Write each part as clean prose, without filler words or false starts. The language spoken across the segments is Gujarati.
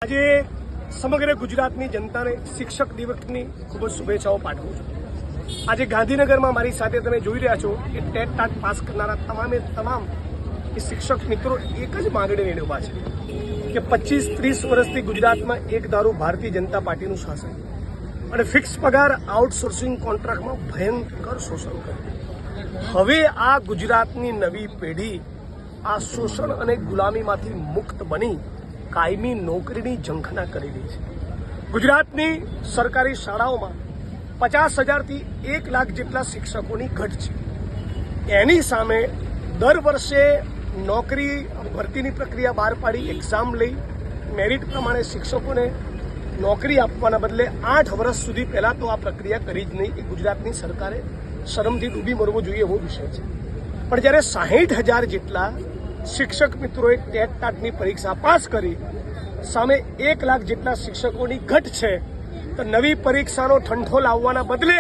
આજે સમગ્ર ગુજરાતની જનતાને શિક્ષક દિવસની ખૂબ જ શુભેચ્છાઓ પાઠવું છું। આજે ગાંધીનગરમાં મારી સાથે તમે જોઈ રહ્યા છો કે ટેટ ટાટ પાસ કરનારા તમામ શિક્ષક મિત્રો એક જ માંગણી લઈને ઉભા છે કે 25-30 વર્ષથી ગુજરાતમાં એક ધારું ભારતીય જનતા પાર્ટીનું શાસન અને ફિક્સ પગાર આઉટસોર્સિંગ કોન્ટ્રાક્ટમાં ભયંકર શોષણ કર્યું। હવે આ ગુજરાતની નવી પેઢી આ શોષણ અને ગુલામીમાંથી મુક્ત બની કાયમી નોકરીની ઝંખના કરી રહી છે। ગુજરાતની સરકારી શાળાઓમાં 50,000થી 1 લાખ જેટલા શિક્ષકોની ઘટ છે। એની સામે દર વર્ષે નોકરી ભરતીની પ્રક્રિયા બહાર પાડી એક્ઝામ લઈ મેરિટ પ્રમાણે શિક્ષકોને નોકરી આપવાના બદલે 8 વર્ષ સુધી પહેલા તો આ પ્રક્રિયા કરી જ નહીં। એ ગુજરાતની સરકારે શરમથી ડૂબી મરવું જોઈએ એવો વિષય છે। પણ જ્યારે 60,000 જેટલા શિક્ષક મિત્રોએ ટેટ ટાટની પરીક્ષા પાસ કરી સામે 1 લાખ જેટલા શિક્ષકોની ઘટ છે તો નવી પરીક્ષાનો ઠંઠો લાવવાના બદલે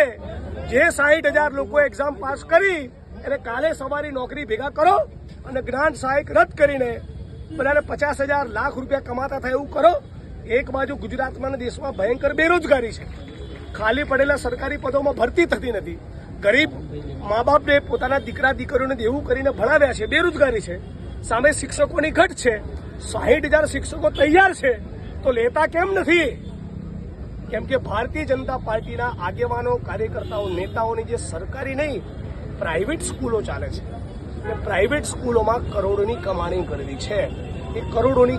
જે 60,000 લોકો એક્ઝામ પાસ કરી એને કાલે સવારે નોકરી ભેગા કરો અને જ્ઞાન સહાયક રદ કરીને બધાને 50,000 લાખ રૂપિયા કમાતા થાય એવું કરો। એક બાજુ ગુજરાતમાં અને દેશમાં ભયંકર બેરોજગારી છે, ખાલી પડેલા સરકારી પદોમાં ભરતી થતી નથી, ગરીબ મા બાપને પોતાના દીકરા દીકરીઓને દેવું કરીને ભણાવ્યા છે, બેરોજગારી છે, સામે શિક્ષકોની ઘટ છે। 60,000 શિક્ષકો તૈયાર છે તો લેતા કેમ નથી? કેમ કે ભારતીય જનતા પાર્ટીના આગેવાનો, કાર્યકર્તાઓ, નેતાઓની જે સરકારી નહીં પ્રાઇવેટ સ્કૂલો ચાલે છે એ પ્રાઇવેટ સ્કૂલોમાં કરોડોની કમાણી કરવી છે। એ કરોડોની